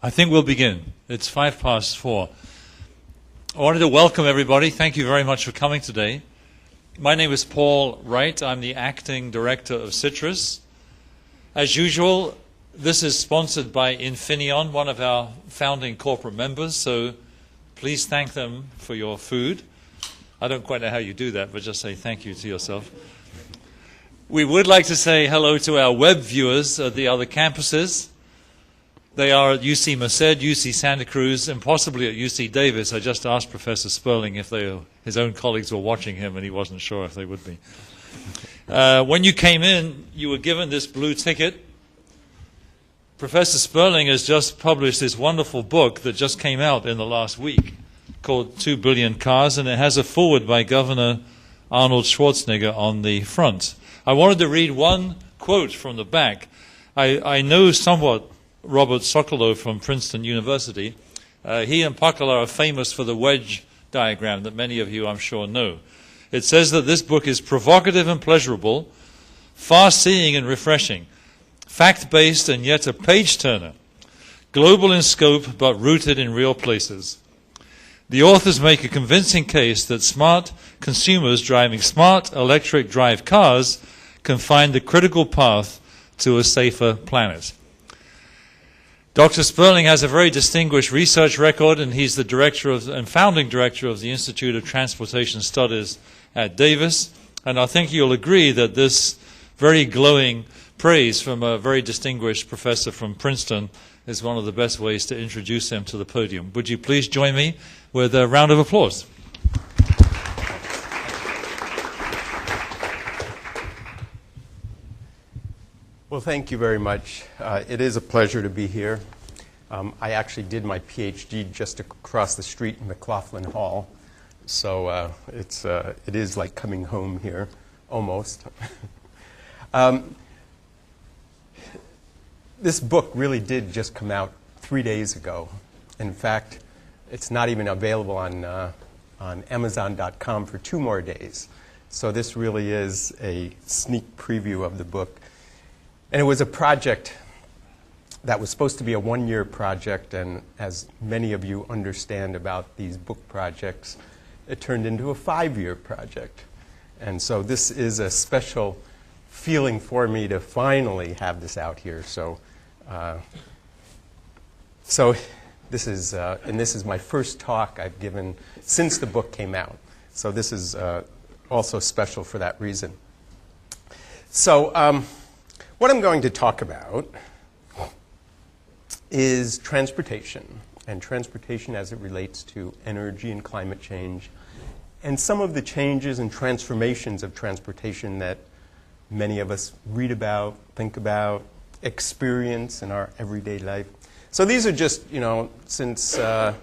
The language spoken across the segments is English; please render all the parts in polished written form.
I think we'll begin. It's 4:05. I wanted to welcome everybody. Thank you very much for coming today. My name is Paul Wright. I'm the acting director of Citrus. As usual, this is sponsored by Infineon, one of our founding corporate members, so please thank them for your food. I don't quite know how you do that, but just say thank you to yourself. We would like to say hello to our web viewers at the other campuses. They are at UC Merced, UC Santa Cruz, and possibly at UC Davis. I just asked Professor Sperling if his own colleagues were watching him, and he wasn't sure if they would be. When you came in, you were given this blue ticket. Professor Sperling has just published this wonderful book that just came out in the last week called 2 Billion Cars, and it has a foreword by Governor Arnold Schwarzenegger on the front. I wanted to read one quote from the back. I know somewhat Robert Sokolow from Princeton University. He and Pakala are famous for the wedge diagram that many of you, I'm sure, know. It says that this book is provocative and pleasurable, far-seeing and refreshing, fact-based and yet a page-turner, global in scope but rooted in real places. The authors make a convincing case that smart consumers driving smart electric drive cars can find the critical path to a safer planet. Dr. Sperling has a very distinguished research record, and he's the director and founding director of the Institute of Transportation Studies at Davis. And I think you'll agree that this very glowing praise from a very distinguished professor from Princeton is one of the best ways to introduce him to the podium. Would you please join me with a round of applause? Well, thank you very much. It is a pleasure to be here. I actually did my PhD just across the street in McLaughlin Hall, so it is like coming home here, almost. This book really did just come out 3 days ago. In fact, it's not even available on Amazon.com for 2 more days. So this really is a sneak preview of the book. And it was a project that was supposed to be a 1-year project, and as many of you understand about these book projects, it turned into a 5-year project. And so this is a special feeling for me to finally have this out here. So this is my first talk I've given since the book came out. So this is also special for that reason. So what I'm going to talk about is transportation, and transportation as it relates to energy and climate change, and some of the changes and transformations of transportation that many of us read about, think about, experience in our everyday life. So these are just, since I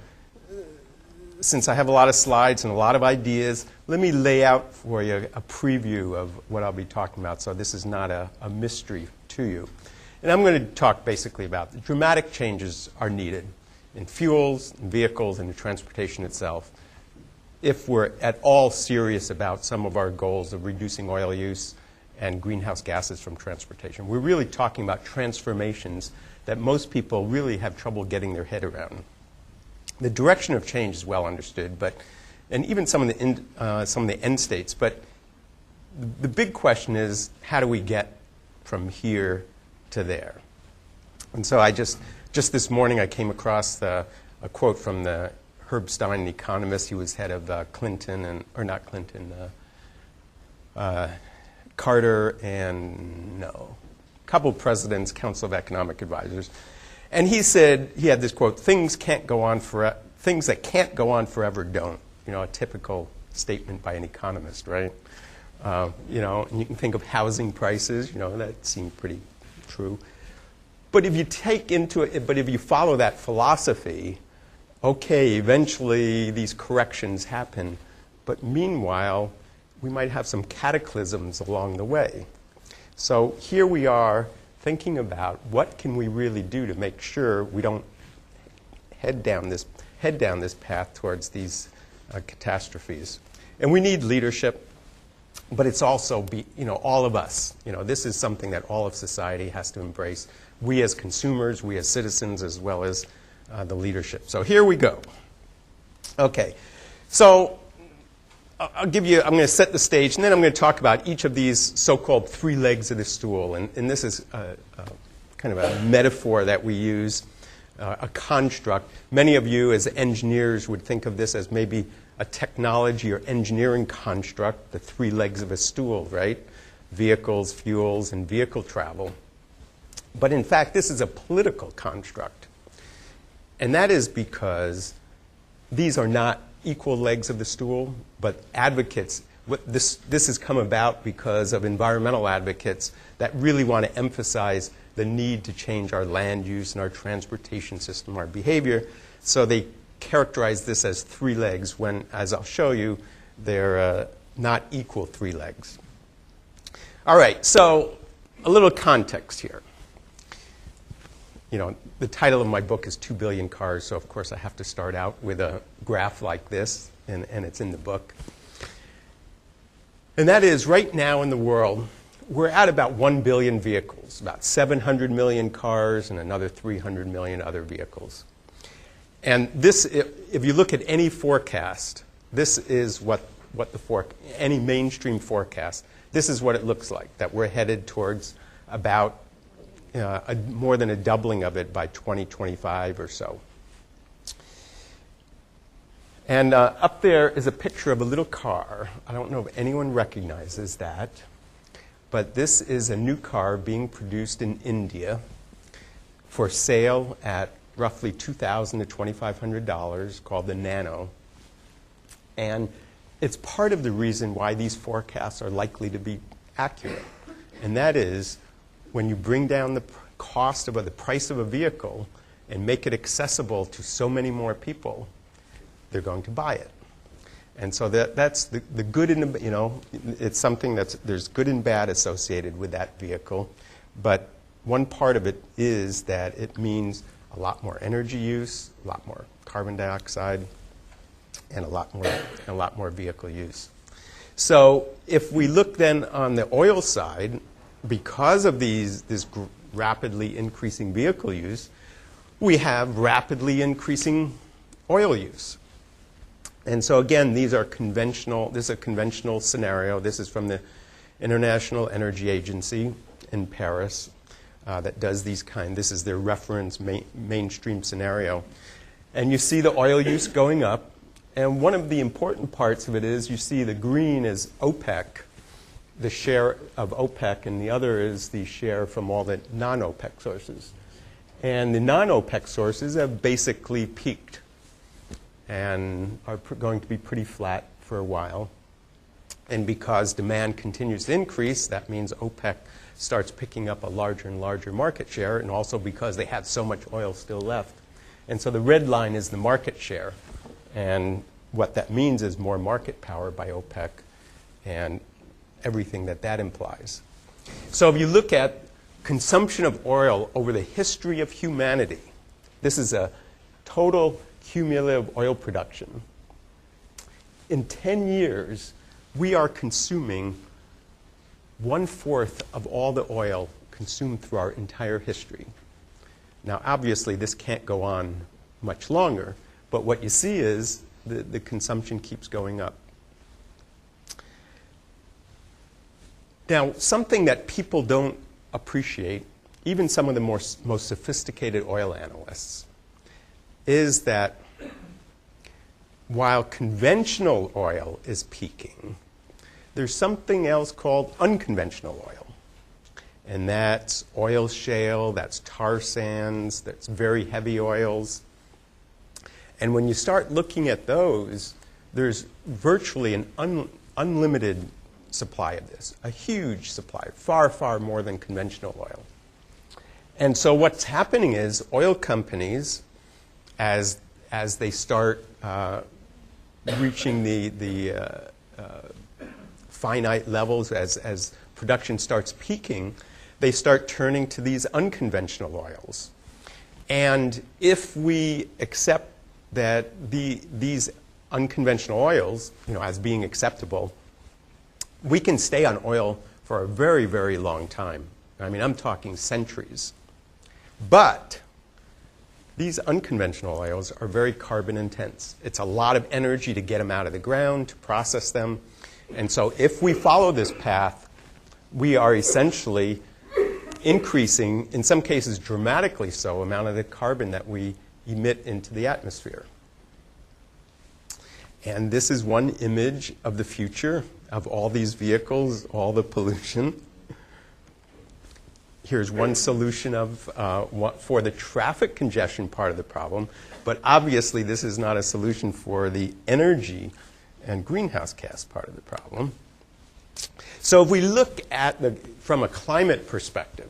have a lot of slides and a lot of ideas, let me lay out for you a preview of what I'll be talking about, so this is not a mystery to you. And I'm going to talk basically about the dramatic changes are needed in fuels, in vehicles, and in transportation itself if we're at all serious about some of our goals of reducing oil use and greenhouse gases from transportation. We're really talking about transformations that most people really have trouble getting their head around. The direction of change is well understood, and even some of the end states. But the big question is, how do we get from here to there? And so just this morning I came across a quote from the Herb Stein, an economist. He was head of Carter and a couple presidents, Council of Economic Advisors. And he said, he had this quote, things that can't go on forever don't. A typical statement by an economist, right? And you can think of housing prices, that seemed pretty true. But if you follow that philosophy, okay, eventually these corrections happen, but meanwhile, we might have some cataclysms along the way. So here we are thinking about what can we really do to make sure we don't head down this path towards these catastrophes. And we need leadership, but it's also all of us. This is something that all of society has to embrace. We as consumers, we as citizens, as well as the leadership. So here we go. Okay, so I'm going to set the stage, and then I'm going to talk about each of these so-called three legs of the stool. And this is kind of a metaphor that we use, a construct. Many of you as engineers would think of this as maybe a technology or engineering construct, the three legs of a stool, right? Vehicles, fuels, and vehicle travel. But in fact, this is a political construct. And that is because these are not equal legs of the stool, but advocates. This has come about because of environmental advocates that really want to emphasize the need to change our land use and our transportation system, our behavior. So they characterize this as three legs when, as I'll show you, they're not equal three legs. All right, so a little context here. You know, the title of my book is 2 Billion Cars, so of course I have to start out with a graph like this, and it's in the book. And that is, right now in the world, we're at about 1 billion vehicles, about 700 million cars and another 300 million other vehicles. And this, if you look at any forecast, this is what any mainstream forecast, this is what it looks like, that we're headed towards about more than a doubling of it by 2025 or so. And up there is a picture of a little car. I don't know if anyone recognizes that, but this is a new car being produced in India for sale at roughly $2,000 to $2,500 called the Nano. And it's part of the reason why these forecasts are likely to be accurate. And that is, when you bring down the cost of the price of a vehicle and make it accessible to so many more people, they're going to buy it. And so that's the good and the, you know, it's something there's good and bad associated with that vehicle. But one part of it is that it means a lot more energy use, a lot more carbon dioxide, and a lot more vehicle use. So if we look then on the oil side, because of this rapidly increasing vehicle use, we have rapidly increasing oil use. And so again, this is a conventional scenario. This is from the International Energy Agency in Paris that does this is their reference mainstream scenario. And you see the oil use going up. And one of the important parts of it is you see the green is OPEC, the share of OPEC, and the other is the share from all the non-OPEC sources. And the non-OPEC sources have basically peaked and are going to be pretty flat for a while. And because demand continues to increase, that means OPEC starts picking up a larger and larger market share, and also because they have so much oil still left. And so the red line is the market share. And what that means is more market power by OPEC and everything that implies. So if you look at consumption of oil over the history of humanity, this is a total cumulative oil production. In 10 years, we are consuming 1/4 of all the oil consumed through our entire history. Now, obviously, this can't go on much longer, but what you see is the consumption keeps going up. Now, something that people don't appreciate, even some of the most sophisticated oil analysts, is that while conventional oil is peaking, there's something else called unconventional oil. And that's oil shale, that's tar sands, that's very heavy oils. And when you start looking at those, there's virtually an unlimited supply of this, a huge supply, far, far more than conventional oil. And so what's happening is oil companies, as they start reaching the finite levels, as production starts peaking, they start turning to these unconventional oils. And if we accept that these unconventional oils, as being acceptable, we can stay on oil for a very, very long time. I mean, I'm talking centuries. But these unconventional oils are very carbon intense. It's a lot of energy to get them out of the ground, to process them. And so if we follow this path, we are essentially increasing, in some cases dramatically so, amount of the carbon that we emit into the atmosphere. And this is one image of the future of all these vehicles, all the pollution. Here's one solution for the traffic congestion part of the problem, but obviously this is not a solution for the energy and greenhouse gas part of the problem. So if we look at from a climate perspective,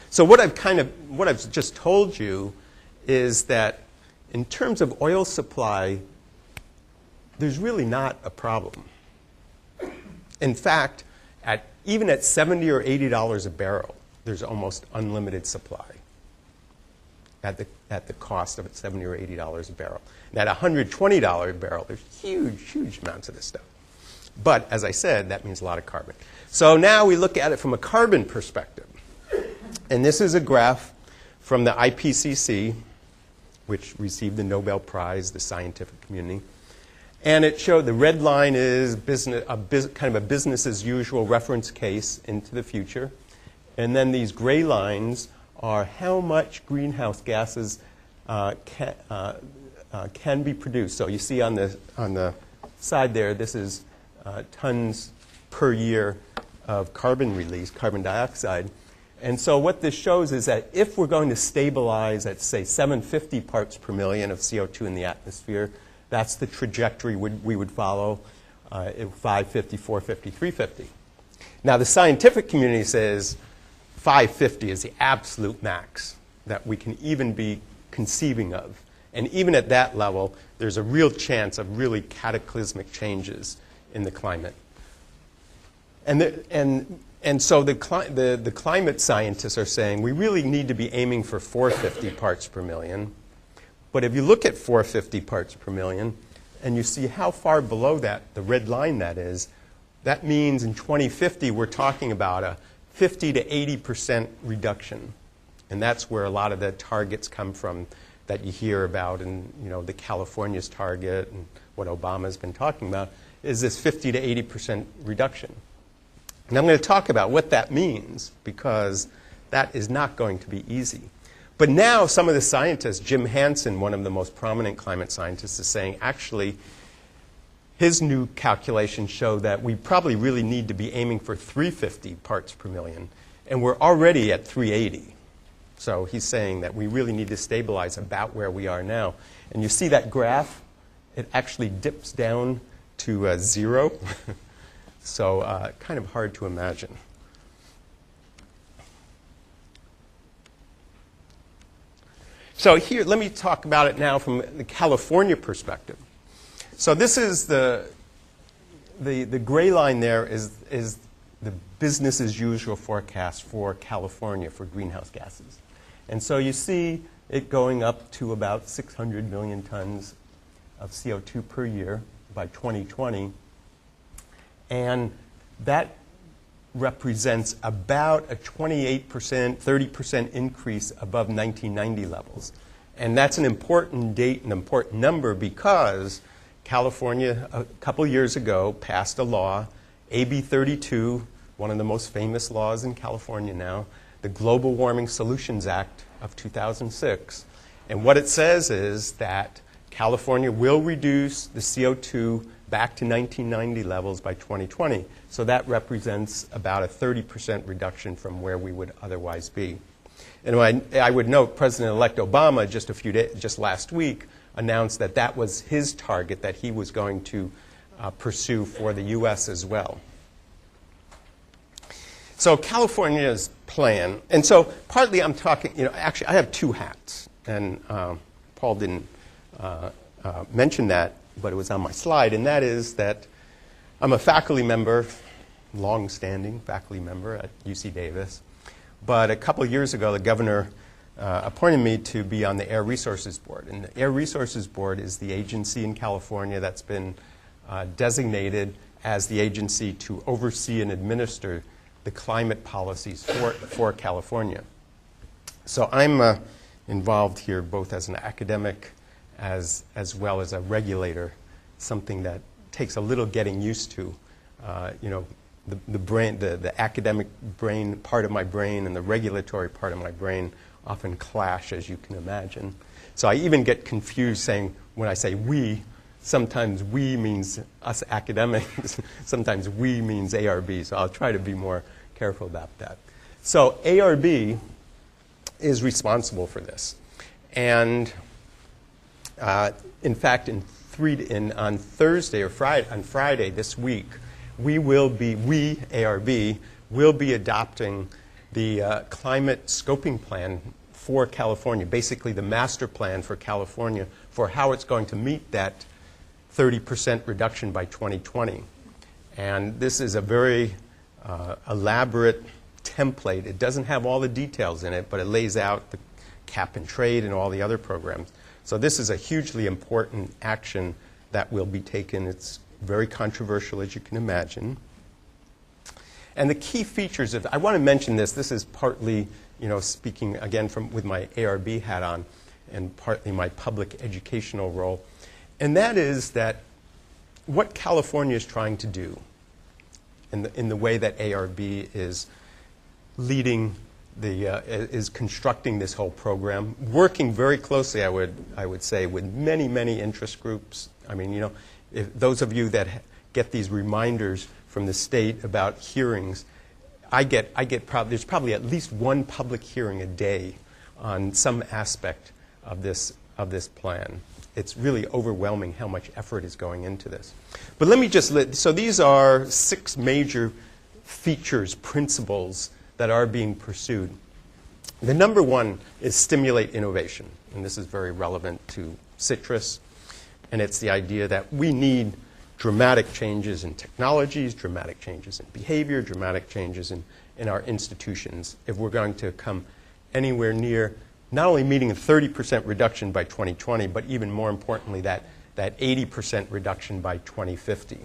so what I've just told you is that in terms of oil supply, there's really not a problem. In fact, even at $70 or $80 a barrel, there's almost unlimited supply at the cost of $70 or $80 a barrel. And at $120 a barrel, there's huge amounts of this stuff. But as I said, that means a lot of carbon. So now we look at it from a carbon perspective. And this is a graph from the IPCC, which received the Nobel Prize, the scientific community. And it showed the red line is kind of a business as usual reference case into the future. And then these gray lines are how much greenhouse gases can be produced. So you see on the side there, this is tons per year of carbon release, carbon dioxide. And so what this shows is that if we're going to stabilize at, say, 750 parts per million of CO2 in the atmosphere, that's the trajectory we would follow, 550, 450, 350. Now, the scientific community says 550 is the absolute max that we can even be conceiving of. And even at that level, there's a real chance of really cataclysmic changes in the climate. And so the climate scientists are saying we really need to be aiming for 450 parts per million. But if you look at 450 parts per million and you see how far below that, the red line that means in 2050 we're talking about a 50 to 80% reduction. And that's where a lot of the targets come from that you hear about, and the California's target and what Obama's been talking about is this 50 to 80% reduction. And I'm going to talk about what that means, because that is not going to be easy. But now some of the scientists, Jim Hansen, one of the most prominent climate scientists, is saying actually his new calculations show that we probably really need to be aiming for 350 parts per million. And we're already at 380. So he's saying that we really need to stabilize about where we are now. And you see that graph? It actually dips down to 0. So kind of hard to imagine. So here, let me talk about it now from the California perspective. So this is the gray line there is the business as usual forecast for California for greenhouse gases. And so you see it going up to about 600 million tons of CO2 per year by 2020. And that represents about a 28%, 30% increase above 1990 levels. And that's an important date, an important number, because California, a couple years ago, passed a law, AB 32, one of the most famous laws in California now, the Global Warming Solutions Act of 2006. And what it says is that California will reduce the CO2 back to 1990 levels by 2020. So that represents about a 30% reduction from where we would otherwise be. And I would note President-elect Obama just last week announced that that was his target that he was going to pursue for the U.S. as well. So California's plan, and so partly I'm talking, actually I have two hats, and Paul didn't mention that, but it was on my slide, and that is that I'm a faculty member, long-standing faculty member at UC Davis, but a couple of years ago the governor appointed me to be on the Air Resources Board, and the Air Resources Board is the agency in California that's been designated as the agency to oversee and administer the climate policies for California. So I'm, involved here, both as an academic as well as a regulator, something that takes a little getting used to. The brain, the academic brain part of my brain and the regulatory part of my brain often clash, as you can imagine. So I even get confused saying, when I say we, sometimes we means us academics, sometimes we means ARB. So I'll try to be more careful about that. So ARB is responsible for this. And in fact, on Thursday or Friday this week, we, ARB, will be adopting the climate scoping plan for California, basically the master plan for California for how it's going to meet that 30% reduction by 2020. And this is a very elaborate template. It doesn't have all the details in it, but it lays out the cap and trade and all the other programs. So this is a hugely important action that will be taken. It's very controversial, as you can imagine. And the key features of, I want to mention this is partly, speaking again with my ARB hat on, and partly my public educational role. And that is that what California is trying to do in the way that ARB is leading is constructing this whole program, working very closely, I would say, with many, many interest groups. I mean, if those of you that get these reminders from the state about hearings, there's probably at least one public hearing a day on some aspect of this plan. It's really overwhelming how much effort is going into this. But let me so these are 6 major features, principles that are being pursued. The number one is stimulate innovation, and this is very relevant to citrus, and it's the idea that we need dramatic changes in technologies, dramatic changes in behavior, dramatic changes in our institutions if we're going to come anywhere near not only meeting a 30% reduction by 2020, but even more importantly, that 80% reduction by 2050.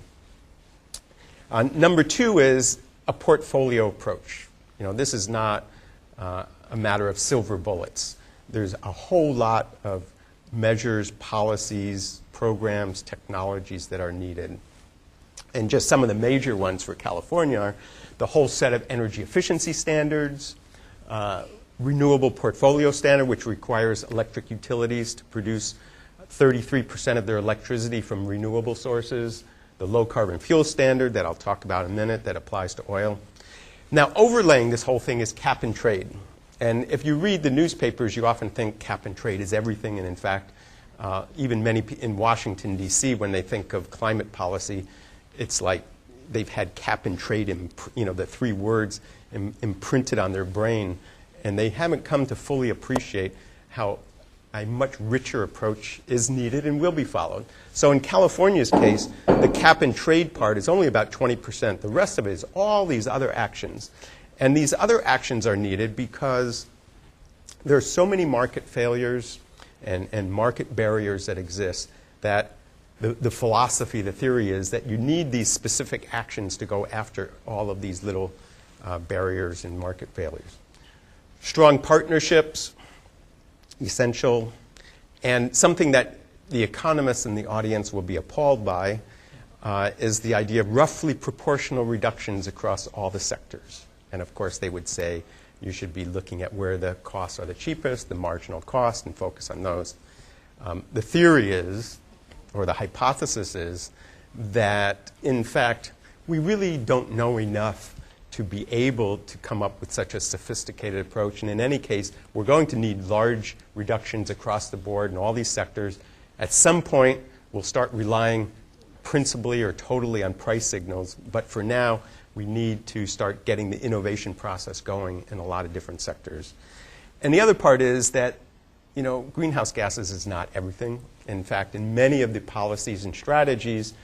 Number 2 is a portfolio approach. This is not a matter of silver bullets. There's a whole lot of measures, policies, programs, technologies that are needed. And just some of the major ones for California are the whole set of energy efficiency standards, renewable portfolio standard, which requires electric utilities to produce 33% of their electricity from renewable sources, the low carbon fuel standard that I'll talk about in a minute that applies to oil. Now, overlaying this whole thing is cap and trade. And if you read the newspapers, you often think cap and trade is everything. And in fact, even many in Washington, D.C., when they think of climate policy, it's like they've had cap and trade, the 3 words imprinted on their brain. And they haven't come to fully appreciate how a much richer approach is needed and will be followed. So in California's case, the cap and trade part is only about 20%. The rest of it is all these other actions. And these other actions are needed because there are so many market failures and market barriers that exist that the philosophy, the theory is that you need these specific actions to go after all of these little barriers and market failures. Strong partnerships, essential, and something that the economists in the audience will be appalled by is the idea of roughly proportional reductions across all the sectors. And of course, they would say you should be looking at where the costs are the cheapest, the marginal cost, and focus on those. The theory is, or the hypothesis is, that in fact, we really don't know enough to be able to come up with such a sophisticated approach. And in any case, we're going to need large reductions across the board in all these sectors. At some point, we'll start relying principally or totally on price signals. But for now, we need to start getting the innovation process going in a lot of different sectors. And the other part is that, greenhouse gases is not everything. In fact, in many of the policies and strategies,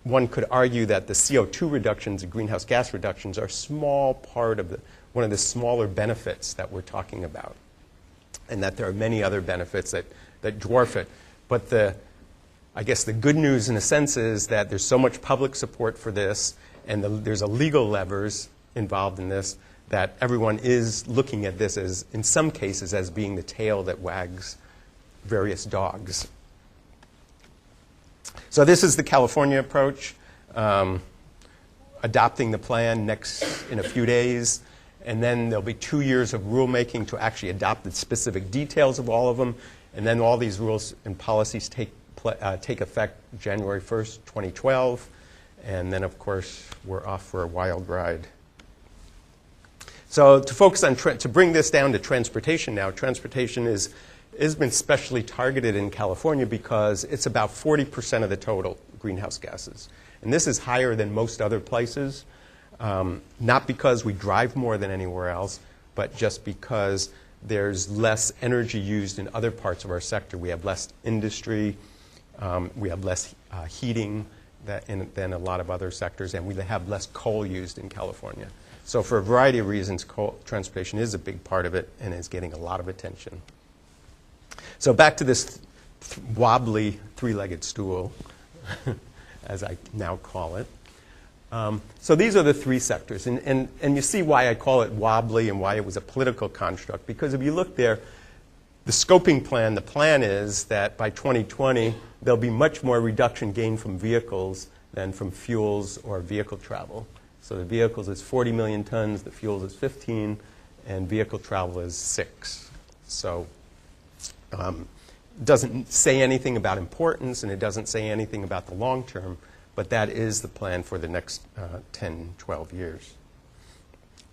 one could argue that the CO2 reductions and greenhouse gas reductions are a small part of one of the smaller benefits that we're talking about, and that there are many other benefits that dwarf it. But I guess the good news in a sense is that there's so much public support for this, and there's a legal levers involved in this, that everyone is looking at this as, in some cases, as being the tail that wags various dogs. So this is the California approach, adopting the plan in a few days, and then there'll be 2 years of rulemaking to actually adopt the specific details of all of them, and then all these rules and policies take effect January 1st, 2012, and then, of course, we're off for a wild ride. So to focus on, to bring this down to transportation now, transportation has been specially targeted in California because it's about 40% of the total greenhouse gases. And this is higher than most other places, not because we drive more than anywhere else, but just because there's less energy used in other parts of our sector. We have less industry, we have less heating than a lot of other sectors, and we have less coal used in California. So for a variety of reasons, transportation is a big part of it and is getting a lot of attention. So back to this wobbly three-legged stool, as I now call it. So these are the three sectors. And you see why I call it wobbly and why it was a political construct. Because if you look there, the scoping plan, the plan is that by 2020, there'll be much more reduction gained from vehicles than from fuels or vehicle travel. So the vehicles is 40 million tons, the fuels is 15, and vehicle travel is 6. So it doesn't say anything about importance, and it doesn't say anything about the long term, but that is the plan for the next 10, 12 years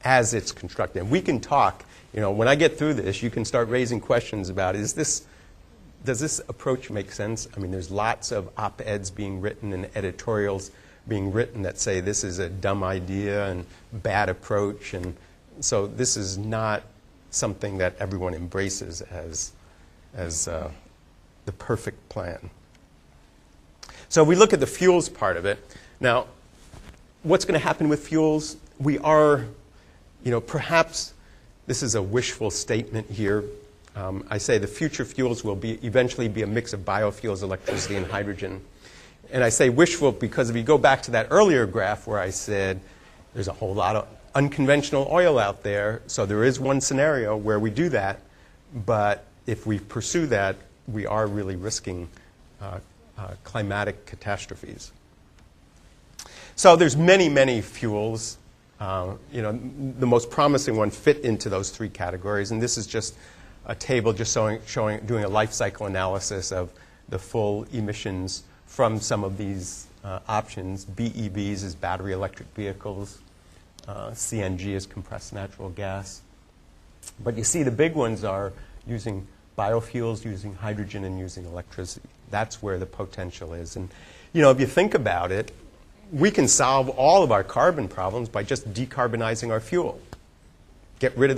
as it's constructed. And we can talk, when I get through this, you can start raising questions about, does this approach make sense? I mean, there's lots of op-eds being written and editorials being written that say this is a dumb idea and bad approach. And so this is not something that everyone embraces as the perfect plan. So we look at the fuels part of it. Now, what's going to happen with fuels? We are, perhaps this is a wishful statement here. I say the future fuels will eventually be a mix of biofuels, electricity, and hydrogen. And I say wishful because if you go back to that earlier graph where I said there's a whole lot of unconventional oil out there, so there is one scenario where we do that, but if we pursue that, we are really risking climatic catastrophes. So there's many, many fuels. The most promising one fit into those three categories, and this is just a table just doing a life cycle analysis of the full emissions from some of these options. BEVs is battery electric vehicles. CNG is compressed natural gas. But you see the big ones are using biofuels, using hydrogen, and using electricity. That's where the potential is. And if you think about it, we can solve all of our carbon problems by just decarbonizing our fuel. Get rid of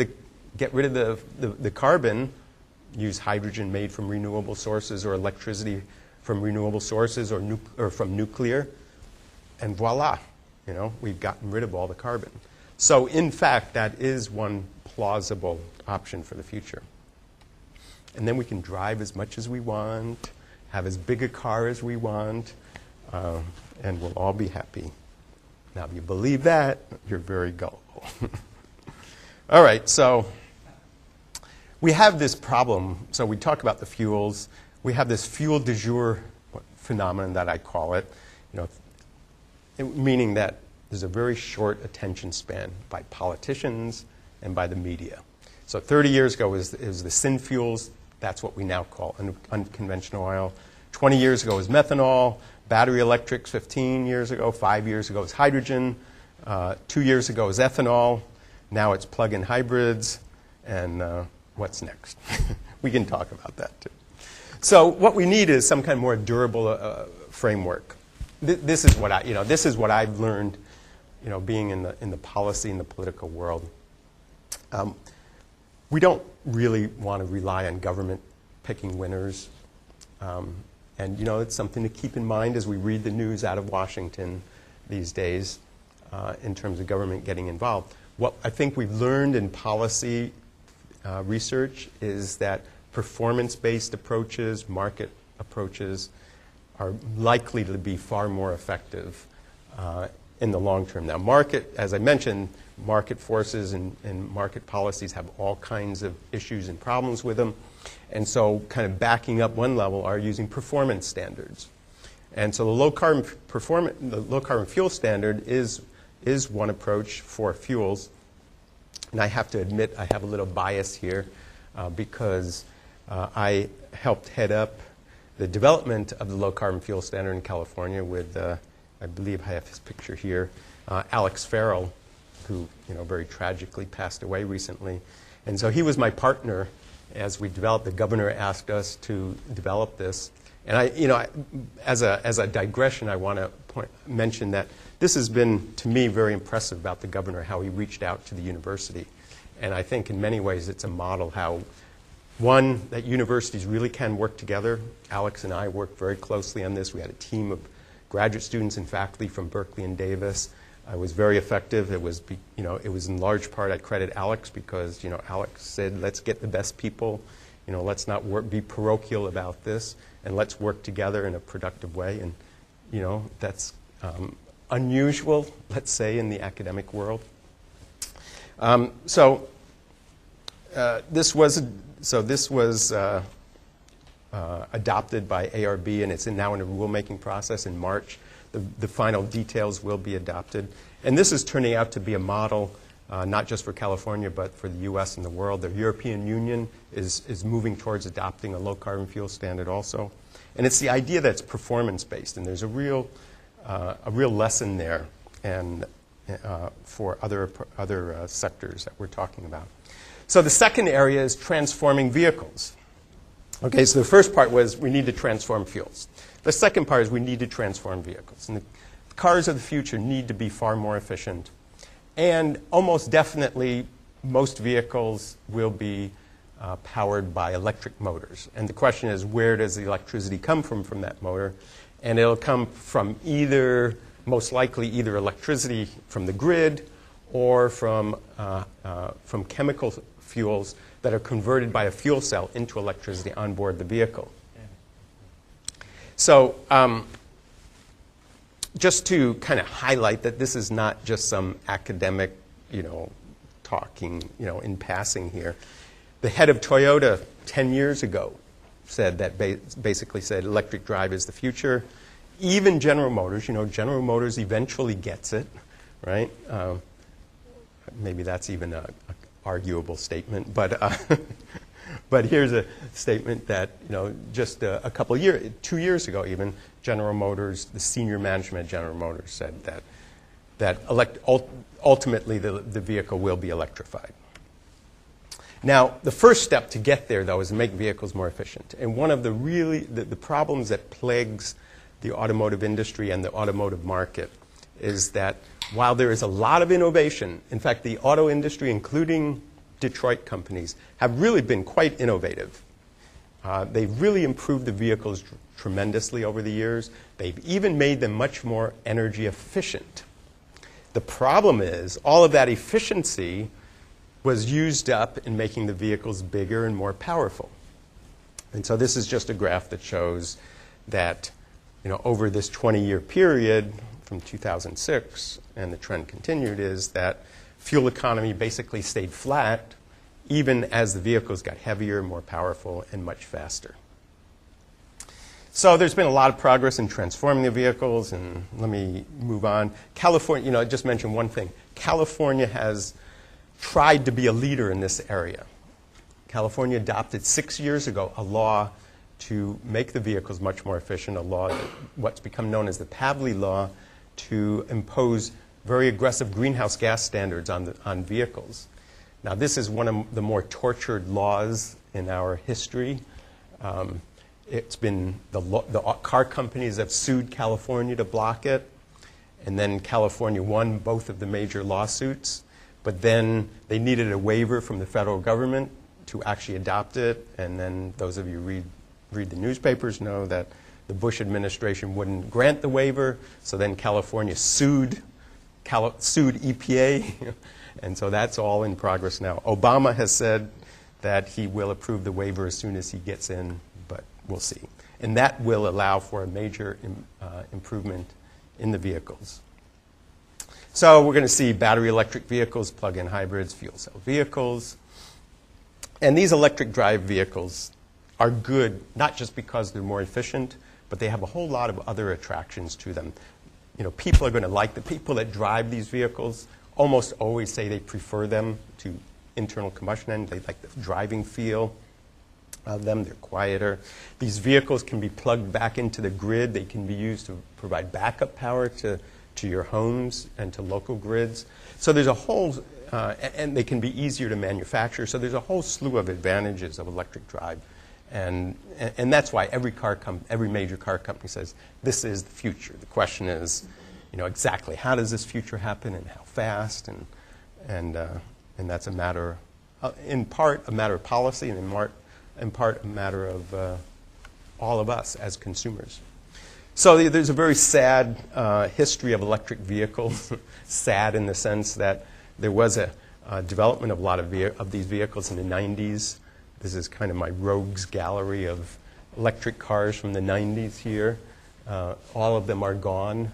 the carbon, use hydrogen made from renewable sources or electricity from renewable sources or from nuclear, and voila, we've gotten rid of all the carbon. So in fact, that is one plausible option for the future. And then we can drive as much as we want, have as big a car as we want, and we'll all be happy. Now, if you believe that, you're very gullible. All right, so we have this problem. So we talk about the fuels. We have this fuel du jour phenomenon that I call it, meaning that there's a very short attention span by politicians and by the media. So 30 years ago was the syn fuels. That's what we now call unconventional oil. 20 years ago was methanol. Battery electrics 15 years ago. 5 years ago was hydrogen. 2 years ago was ethanol. Now it's plug-in hybrids. And what's next? We can talk about that too. So what we need is some kind of more durable framework. This is what I've learned, being in the policy and the political world. We don't really want to rely on government picking winners. And it's something to keep in mind as we read the news out of Washington these days in terms of government getting involved. What I think we've learned in policy research is that performance-based approaches, market approaches, are likely to be far more effective in the long term. Now, market, as I mentioned, market forces and market policies have all kinds of issues and problems with them. And so kind of backing up one level are using performance standards. And so the low carbon fuel standard is one approach for fuels. And I have to admit I have a little bias here because I helped head up the development of the low carbon fuel standard in California with, I believe I have his picture here, Alex Farrell, who very tragically passed away recently. And so he was my partner as we developed. The governor asked us to develop this. And as a digression, I want to mention that this has been, to me, very impressive about the governor, how he reached out to the university. And I think in many ways it's a model how, one, that universities really can work together. Alex and I worked very closely on this. We had a team of graduate students and faculty from Berkeley and Davis. It was very effective. It was in large part I credit Alex because Alex said, let's get the best people. Let's not be parochial about this, and let's work together in a productive way. And that's unusual, let's say, in the academic world. This was adopted by ARB, and it's now in a rulemaking process in March. The final details will be adopted. And this is turning out to be a model, not just for California, but for the U.S. and the world. The European Union is moving towards adopting a low-carbon fuel standard also. And it's the idea that it's performance-based, and there's a real lesson there and for other sectors that we're talking about. So the second area is transforming vehicles. Okay, so the first part was we need to transform fuels. The second part is we need to transform vehicles. And the cars of the future need to be far more efficient. And almost definitely, most vehicles will be powered by electric motors. And the question is, where does the electricity come from that motor? And it'll come from most likely either electricity from the grid or from chemical fuels that are converted by a fuel cell into electricity on board the vehicle. So just to kind of highlight that this is not just some academic, talking, in passing here. The head of Toyota 10 years ago said that basically said electric drive is the future. Even General Motors, General Motors eventually gets it, right? Maybe that's even an arguable statement, but but here's a statement that just a couple of years, 2 years ago even, General Motors, the senior management of General Motors said that ultimately the vehicle will be electrified. Now, the first step to get there, though, is to make vehicles more efficient. And one of the problems that plagues the automotive industry and the automotive market is that while there is a lot of innovation, in fact, the auto industry, including Detroit companies, have really been quite innovative. They've really improved the vehicles tremendously over the years. They've even made them much more energy efficient. The problem is all of that efficiency was used up in making the vehicles bigger and more powerful. And so this is just a graph that shows that over this 20-year period from 2006, and the trend continued, is that fuel economy basically stayed flat even as the vehicles got heavier, more powerful, and much faster. So there's been a lot of progress in transforming the vehicles, and let me move on. California, I just mentioned one thing. California has tried to be a leader in this area. California adopted 6 years ago a law to make the vehicles much more efficient, a law, what's become known as the Pavley Law, to impose very aggressive greenhouse gas standards on vehicles. Now, this is one of the more tortured laws in our history. It's been the car companies have sued California to block it, and then California won both of the major lawsuits. But then they needed a waiver from the federal government to actually adopt it. And then those of you who read the newspapers know that the Bush administration wouldn't grant the waiver. So then California sued EPA. And so that's all in progress now. Obama has said that he will approve the waiver as soon as he gets in, but we'll see. And that will allow for a major improvement in the vehicles. So we're going to see battery electric vehicles, plug-in hybrids, fuel cell vehicles. And these electric drive vehicles are good, not just because they're more efficient, but they have a whole lot of other attractions to them. You know, people are going to like the people that drive these vehicles almost always say they prefer them to internal combustion engine. They like the driving feel of them. They're quieter. These vehicles can be plugged back into the grid. They can be used to provide backup power to your homes and to local grids. So there's a whole, and they can be easier to manufacture. So there's a whole slew of advantages of electric drive. And that's why every major car company says, this is the future. The question is, you know, exactly how does this future happen and how fast? And that's a matter, in part, a matter of policy, and in part a matter of all of us as consumers. So there's a very sad history of electric vehicles. Sad in the sense that there was a development of a lot of these vehicles in the 90s. This is kind of my rogues gallery of electric cars from the 90s here. All of them are gone.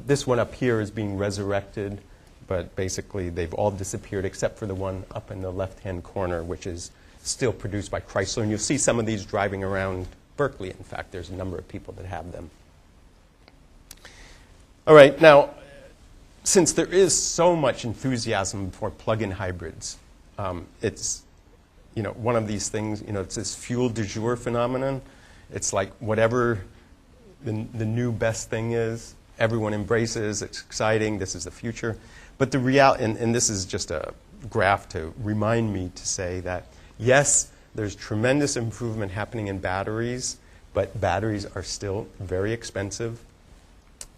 This one up here is being resurrected, but basically they've all disappeared except for the one up in the left-hand corner, which is still produced by Chrysler. And you'll see some of these driving around Berkeley. In fact, there's a number of people that have them. All right, now, since there is so much enthusiasm for plug-in hybrids, it's, you know, one of these things, you know, it's this fuel du jour phenomenon. It's like whatever the new best thing is, everyone embraces, it's exciting, this is the future. But the reality, and this is just a graph to remind me to say that, yes, there's tremendous improvement happening in batteries, but batteries are still very expensive.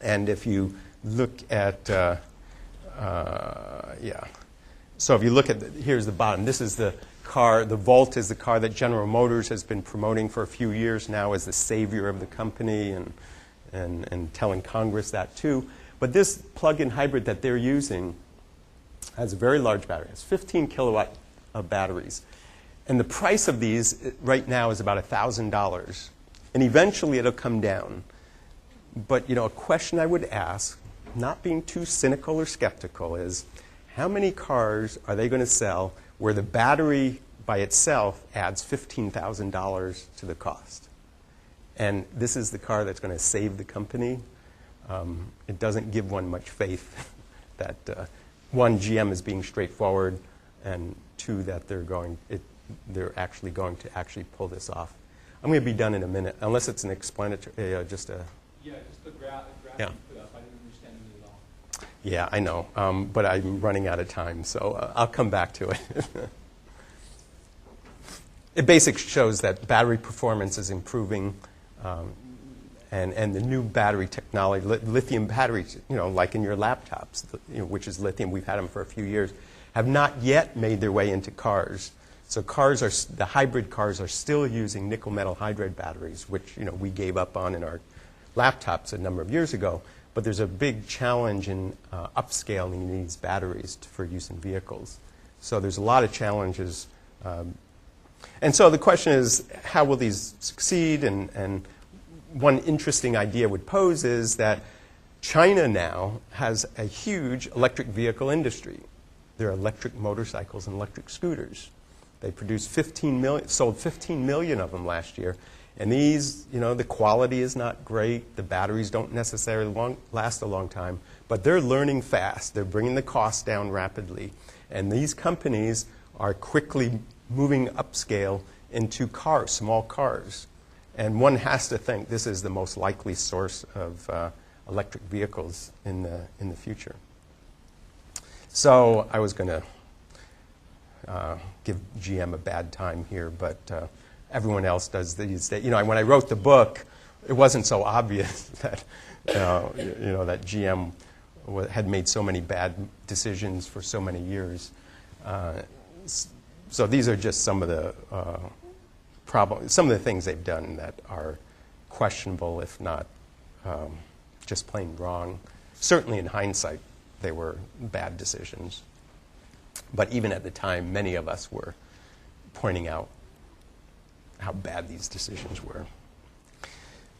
And if you look at, so if you look at, here's the bottom. This is the car, the Volt is the car that General Motors has been promoting for a few years now as the savior of the company and telling Congress that too. But this plug-in hybrid that they're using has a very large battery. It's 15 kilowatt of batteries. And the price of these right now is about $1,000. And eventually it'll come down. But, you know, a question I would ask, not being too cynical or skeptical, is how many cars are they going to sell where the battery by itself adds $15,000 to the cost? And this is the car that's going to save the company. It doesn't give one much faith that, one, GM is being straightforward, and two, that they're actually going to pull this off. I'm going to be done in a minute, unless it's an explanatory, just a... Yeah, just the graph yeah. you put up. I didn't understand it at all. Yeah, I know, but I'm running out of time, so I'll come back to it. It basically shows that battery performance is improving, and the new battery technology, lithium batteries, you know, like in your laptops, you know, which is lithium, we've had them for a few years, have not yet made their way into cars. So the hybrid cars are still using nickel metal hydride batteries, which, you know, we gave up on in our laptops a number of years ago. But there's a big challenge in upscaling these batteries for use in vehicles. So there's a lot of challenges. And so the question is, how will these succeed? And one interesting idea would pose is that China now has a huge electric vehicle industry. There are electric motorcycles and electric scooters. They produced sold 15 million of them last year. And these, you know, the quality is not great. The batteries don't necessarily last a long time. But they're learning fast. They're bringing the cost down rapidly. And these companies are quickly moving upscale into cars, small cars. And one has to think this is the most likely source of electric vehicles in the future. So I was going to give GM a bad time here, but everyone else does these days. You know, when I wrote the book, it wasn't so obvious that that GM had made so many bad decisions for so many years. So these are just some of the some of the things they've done that are questionable, if not just plain wrong. Certainly, in hindsight, they were bad decisions. But even at the time, many of us were pointing out how bad these decisions were.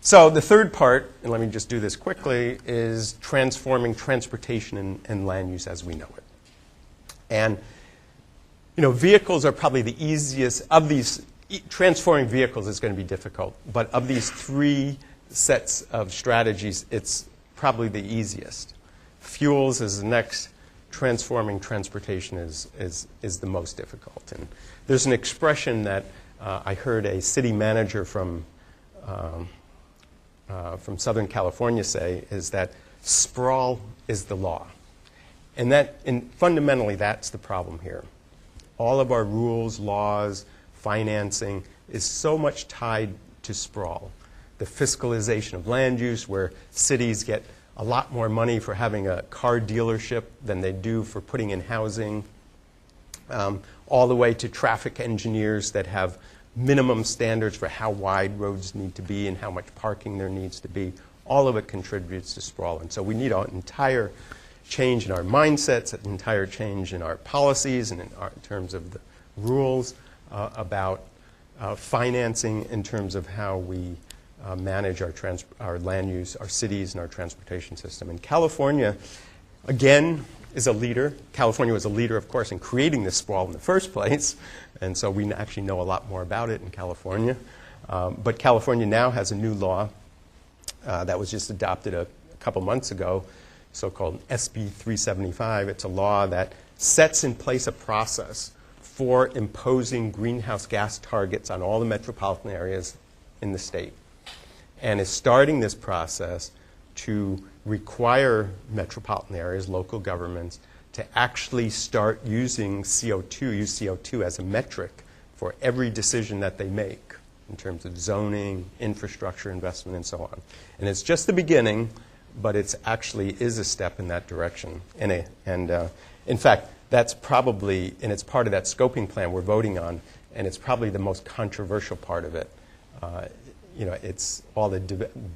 So the third part, and let me just do this quickly, is transforming transportation and land use as we know it. And vehicles are probably the easiest of these. Transforming vehicles is going to be difficult, but of these three sets of strategies, it's probably the easiest. Fuels is the next. Transforming transportation is the most difficult. And there's an expression that I heard a city manager from Southern California say, is that sprawl is the law. And fundamentally, that's the problem here. All of our rules, laws, financing is so much tied to sprawl. The fiscalization of land use, where cities get a lot more money for having a car dealership than they do for putting in housing, all the way to traffic engineers that have minimum standards for how wide roads need to be and how much parking there needs to be. All of it contributes to sprawl. And so we need an entire change in our mindsets, an entire change in our policies and in terms of the rules about financing, in terms of how we manage our land use, our cities, and our transportation system. And California, again, is a leader. California was a leader, of course, in creating this sprawl in the first place, and so we actually know a lot more about it in California. But California now has a new law that was just adopted a couple months ago, so-called SB 375. It's a law that sets in place a process for imposing greenhouse gas targets on all the metropolitan areas in the state, and is starting this process to require metropolitan areas, local governments, to actually start using CO2 as a metric for every decision that they make in terms of zoning, infrastructure investment, and so on. And it's just the beginning, but it actually is a step in that direction. And in fact, that's probably, and it's part of that scoping plan we're voting on, and it's probably the most controversial part of it. It's all the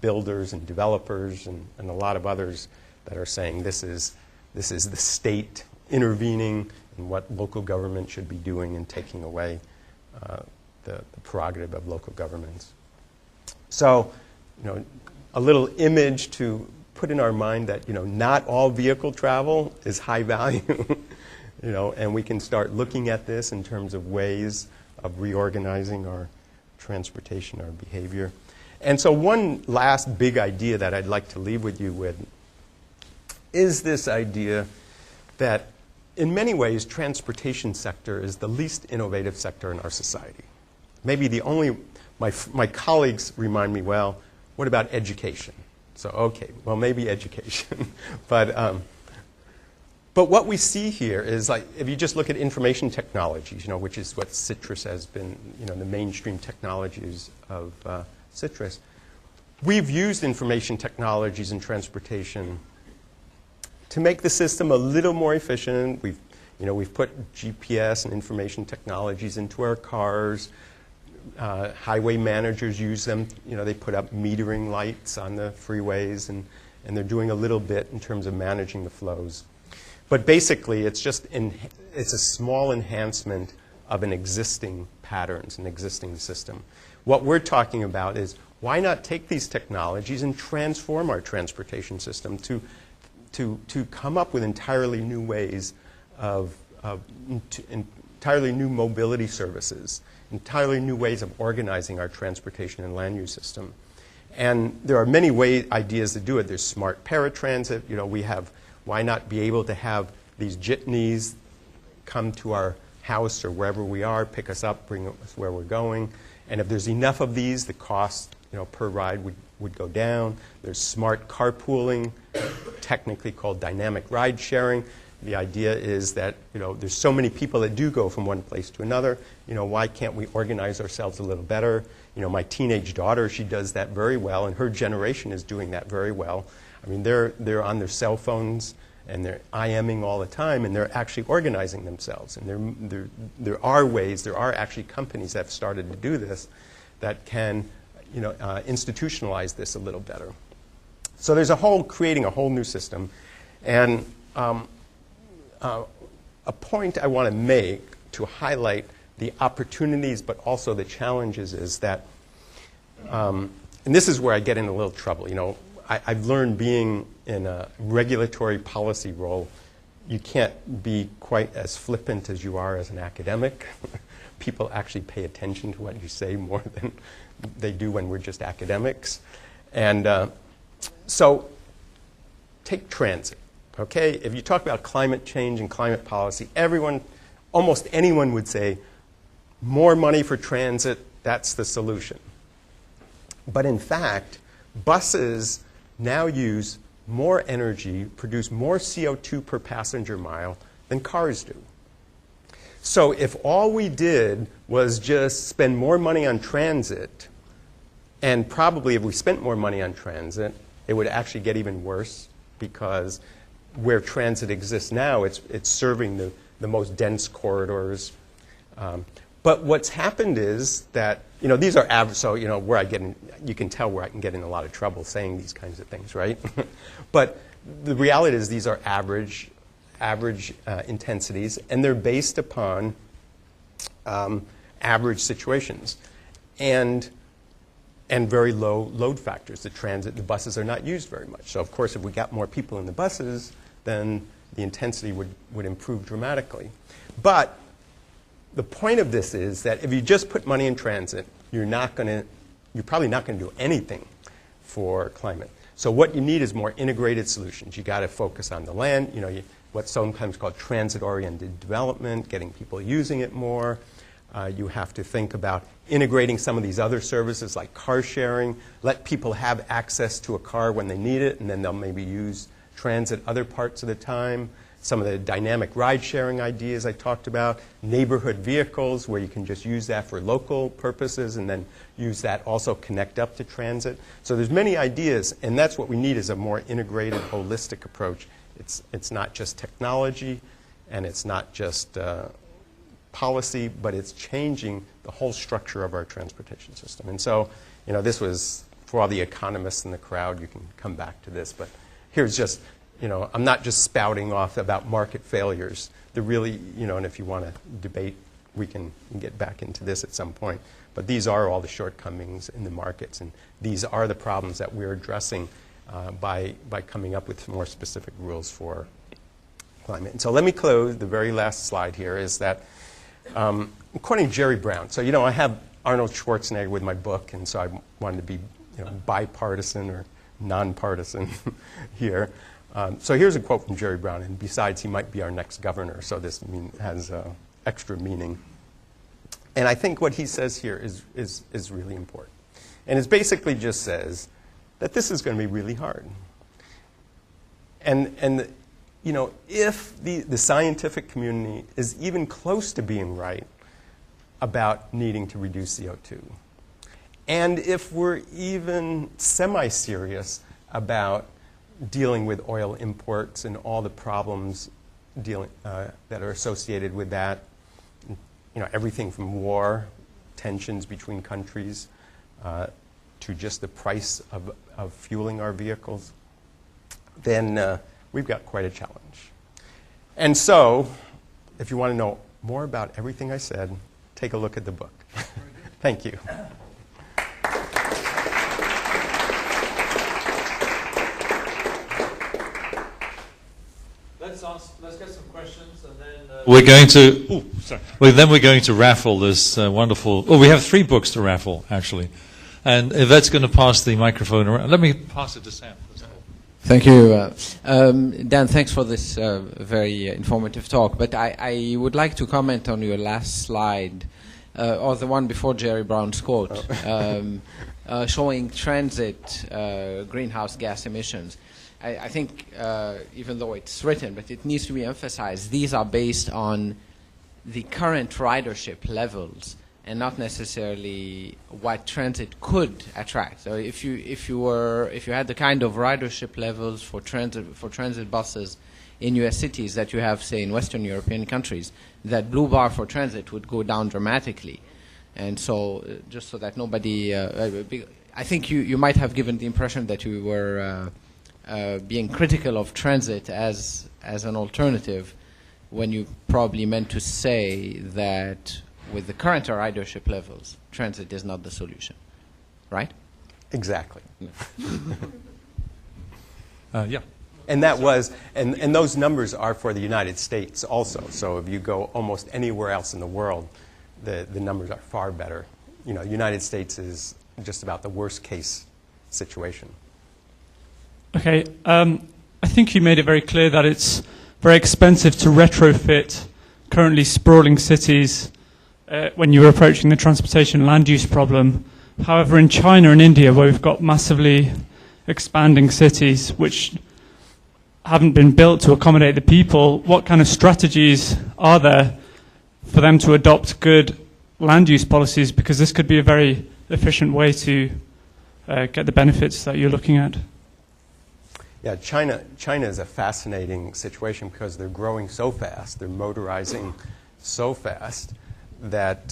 builders and developers and a lot of others that are saying this is the state intervening in what local government should be doing and taking away the prerogative of local governments. So, a little image to put in our mind that, not all vehicle travel is high value, and we can start looking at this in terms of ways of reorganizing our transportation, our behavior. And so one last big idea that I'd like to leave with you with is this idea that in many ways transportation sector is the least innovative sector in our society. Maybe the only, my colleagues remind me, well, what about education? So, okay, well, maybe education. But what we see here is, like, if you just look at information technologies, which is what Citrus has been, the mainstream technologies of Citrus. We've used information technologies in transportation to make the system a little more efficient. We've put GPS and information technologies into our cars. Highway managers use them. They put up metering lights on the freeways, and they're doing a little bit in terms of managing the flows. But basically, it's a small enhancement of an existing patterns, an existing system. What we're talking about is, why not take these technologies and transform our transportation system to come up with entirely new ways entirely new mobility services, entirely new ways of organizing our transportation and land use system. And there are many ideas to do it. There's smart paratransit. Why not be able to have these jitneys come to our house or wherever we are, pick us up, bring us where we're going. And if there's enough of these, the cost per ride would go down. There's smart carpooling, technically called dynamic ride sharing. The idea is that there's so many people that do go from one place to another. Why can't we organize ourselves a little better? My teenage daughter, she does that very well, and her generation is doing that very well. I mean, they're on their cell phones and they're IMing all the time, and they're actually organizing themselves. And there are ways, there are actually companies that have started to do this that can institutionalize this a little better. So there's creating a whole new system. And a point I want to make to highlight the opportunities but also the challenges is that and this is where I get in a little trouble. You know, I've learned being in a regulatory policy role, you can't be quite as flippant as you are as an academic. People actually pay attention to what you say more than they do when we're just academics. And so take transit, okay? If you talk about climate change and climate policy, everyone, almost anyone would say, more money for transit, that's the solution. But in fact, buses now use more energy, produce more CO2 per passenger mile than cars do. So if all we did was just spend more money on transit, and probably if we spent more money on transit, it would actually get even worse, because where transit exists now, it's serving the most dense corridors. But what's happened is that, you know, these are average, so, you know, where I get in, you can tell where I can get in a lot of trouble saying these kinds of things, right? But the reality is these are average intensities, and they're based upon average situations and very low load factors. The buses are not used very much. So, of course, if we got more people in the buses, then the intensity would improve dramatically. But the point of this is that if you just put money in transit, you're probably not going to do anything for climate. So what you need is more integrated solutions. You got to focus on the land, you know, what's sometimes called transit-oriented development, getting people using it more. You have to think about integrating some of these other services like car sharing, let people have access to a car when they need it, and then they'll maybe use transit other parts of the time. Some of the dynamic ride-sharing ideas I talked about, neighborhood vehicles where you can just use that for local purposes and then use that also connect up to transit. So there's many ideas, and that's what we need is a more integrated, holistic approach. It's not just technology, and it's not just policy, but it's changing the whole structure of our transportation system. And so, you know, this was, for all the economists in the crowd, you can come back to this, but here's just, you know, I'm not just spouting off about market failures. They're really, you know, and if you want to debate, we can get back into this at some point. But these are all the shortcomings in the markets, and these are the problems that we're addressing by coming up with more specific rules for climate. And so let me close. The very last slide here is that, according to Jerry Brown, so, you know, I have Arnold Schwarzenegger with my book, and so I wanted to be, you know, bipartisan or nonpartisan here. So here's a quote from Jerry Brown, and besides, he might be our next governor, so this has extra meaning. And I think what he says here is really important. And it basically just says that this is going to be really hard. And you know, if the scientific community is even close to being right about needing to reduce CO2, and if we're even semi-serious about dealing with oil imports and all the problems that are associated with that, you know, everything from war, tensions between countries, to just the price of fueling our vehicles, then we've got quite a challenge. And so, if you want to know more about everything I said, take a look at the book. Thank you. Let's get some questions, and then we're going to. We're going to raffle this wonderful. Oh, we have 3 books to raffle actually, and if that's going to pass the microphone around, let me pass it to Sam. Thank you, Dan. Thanks for this very informative talk. But I would like to comment on your last slide, or the one before Jerry Brown's quote, showing transit greenhouse gas emissions. I think, even though it's written, but it needs to be emphasized, these are based on the current ridership levels and not necessarily what transit could attract. So if you had the kind of ridership levels for transit buses in U.S. cities that you have, say, in Western European countries, that blue bar for transit would go down dramatically. And so, just so that nobody, I think you might have given the impression that you were being critical of transit as an alternative, when you probably meant to say that with the current ridership levels, transit is not the solution, right? Exactly. Yeah. And that was, and those numbers are for the United States also. So if you go almost anywhere else in the world, the numbers are far better. You know, the United States is just about the worst case situation. Okay, I think you made it very clear that it's very expensive to retrofit currently sprawling cities when you were approaching the transportation land use problem. However, in China and India, where we've got massively expanding cities which haven't been built to accommodate the people, what kind of strategies are there for them to adopt good land use policies? Because this could be a very efficient way to get the benefits that you're looking at. Yeah, China is a fascinating situation because they're growing so fast, they're motorizing so fast that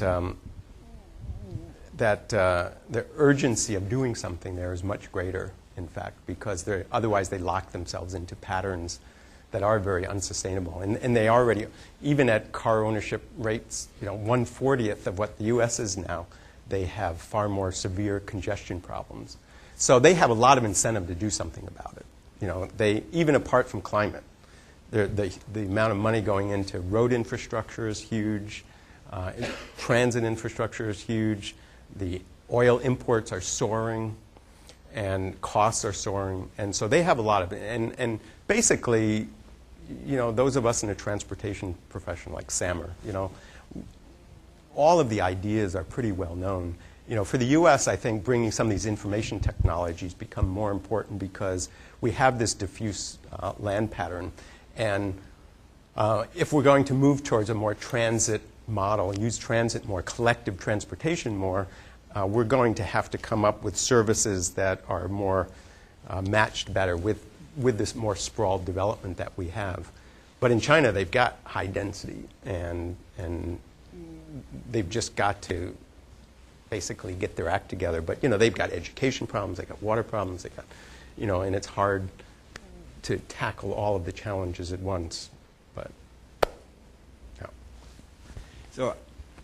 the urgency of doing something there is much greater, in fact, because otherwise they lock themselves into patterns that are very unsustainable. And they already, even at car ownership rates, 1/40th of what the U.S. is now, they have far more severe congestion problems. So they have a lot of incentive to do something about it. They, even apart from climate, the amount of money going into road infrastructure is huge, transit infrastructure is huge, the oil imports are soaring, and costs are soaring, and so they have a lot of it. And basically, those of us in the transportation profession, like Samer, all of the ideas are pretty well known. For the U.S., I think bringing some of these information technologies become more important because we have this diffuse land pattern. And if we're going to move towards a more transit model, use transit more, collective transportation more, we're going to have to come up with services that are more matched better with this more sprawled development that we have. But in China, they've got high density, and they've just got to basically get their act together. But they've got education problems, they've got water problems, they've got, and it's hard to tackle all of the challenges at once. But yeah. So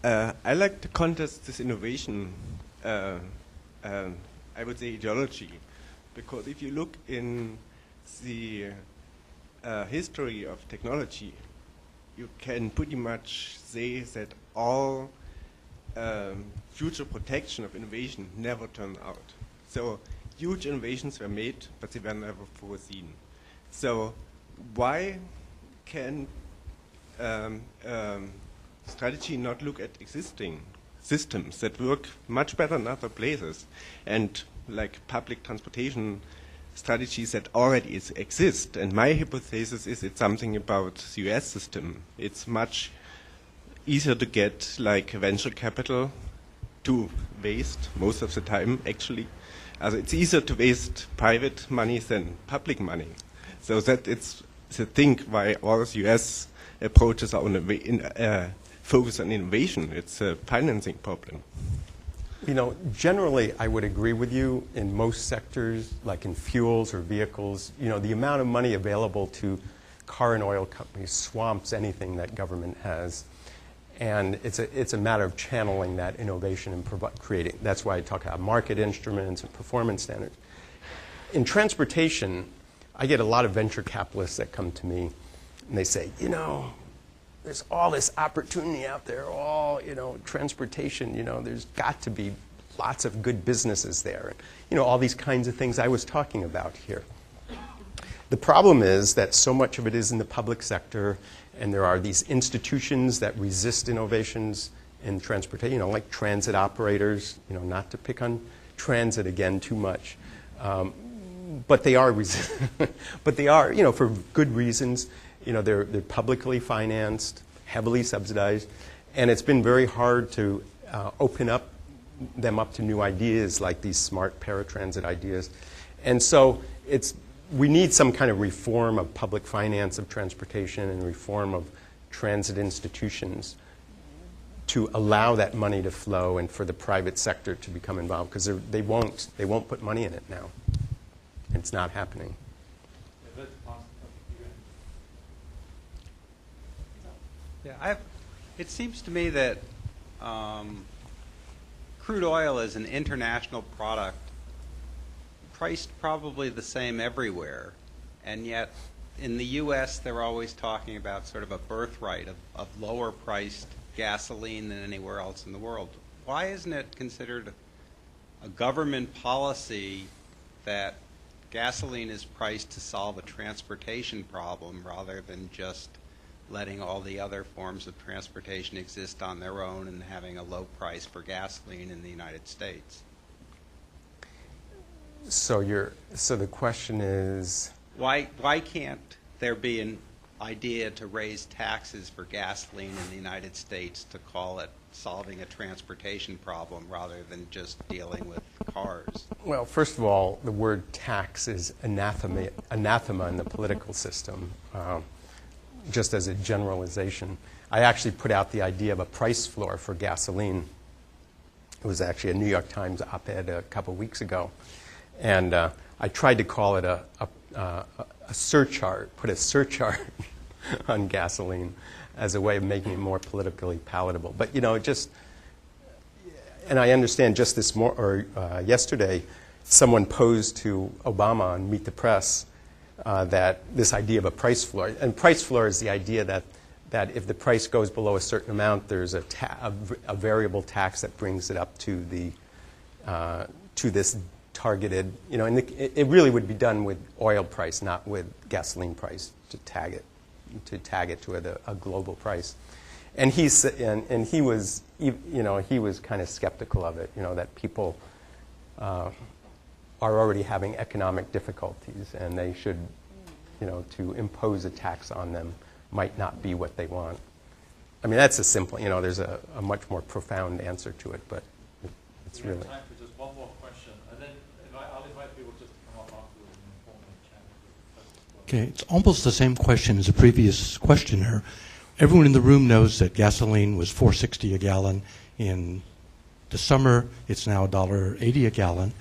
I like to contest this innovation. I would say ideology, because if you look in the history of technology, you can pretty much say that all future protection of innovation never turned out. So huge innovations were made, but they were never foreseen. So why can strategy not look at existing systems that work much better in other places, and like public transportation strategies that already exist? And my hypothesis is it's something about the US system. It's much easier to get like venture capital to waste most of the time, actually. It's easier to waste private money than public money. So that it's the thing why all the US approaches are focus on innovation. It's a financing problem. Generally, I would agree with you in most sectors, like in fuels or vehicles. The amount of money available to car and oil companies swamps anything that government has. And it's a matter of channeling that innovation and creating. That's why I talk about market instruments and performance standards. In transportation, I get a lot of venture capitalists that come to me, and they say, there's all this opportunity out there, all, transportation, there's got to be lots of good businesses there. All these kinds of things I was talking about here. The problem is that so much of it is in the public sector, and there are these institutions that resist innovations in transportation, like transit operators, not to pick on transit again too much. But they are, but they are, for good reasons. They're publicly financed, heavily subsidized, and it's been very hard to open them up to new ideas like these smart paratransit ideas. And so we need some kind of reform of public finance of transportation and reform of transit institutions to allow that money to flow and for the private sector to become involved, because they won't put money in it now. It's not happening. Yeah, it seems to me that crude oil is an international product priced probably the same everywhere, and yet in the U.S. they're always talking about sort of a birthright of lower priced gasoline than anywhere else in the world. Why isn't it considered a government policy that gasoline is priced to solve a transportation problem rather than just letting all the other forms of transportation exist on their own and having a low price for gasoline in the United States? So the question is, Why can't there be an idea to raise taxes for gasoline in the United States to call it solving a transportation problem rather than just dealing with cars? well, first of all, the word tax is anathema in the political system, just as a generalization. I actually put out the idea of a price floor for gasoline. It was actually a New York Times op-ed a couple weeks ago. And I tried to call it a surcharge, put a surcharge on gasoline as a way of making it more politically palatable. But, you know, and I understand just yesterday, someone posed to Obama on Meet the Press that this idea of a price floor, and price floor is the idea that if the price goes below a certain amount, there's a variable tax that brings it up to this targeted, you know, and it really would be done with oil price, not with gasoline price, to tag it to a global price. And he was, you know, he was kind of skeptical of it, you know, that people are already having economic difficulties, and they should, you know, to impose a tax on them might not be what they want. I mean, that's a simple, you know, there's a much more profound answer to it, but it's really. We have time for just one more question, and then I'll invite people just to come up afterwards and inform the chat. Okay, it's almost the same question as the previous questioner. Everyone in the room knows that gasoline was $4.60 a gallon in the summer. It's now $1.80 a gallon.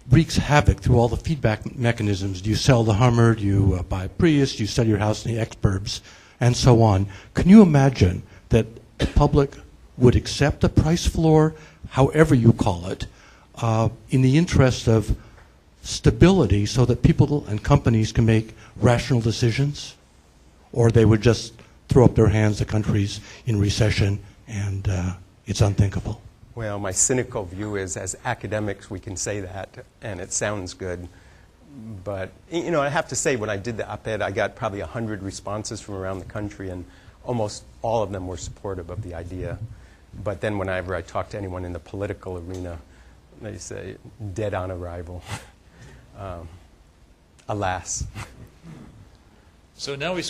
Wreaks havoc through all the feedback mechanisms. Do you sell the Hummer? Do you buy a Prius? Do you sell your house in the exurbs? And so on. Can you imagine that the public would accept a price floor, however you call it, in the interest of stability so that people and companies can make rational decisions? Or they would just throw up their hands, the country's in recession, and it's unthinkable? Well, my cynical view is, as academics, we can say that, and it sounds good. But, you know, I have to say, when I did the op-ed, I got probably 100 responses from around the country, and almost all of them were supportive of the idea. But then whenever I talk to anyone in the political arena, they say, dead on arrival. Alas. So now we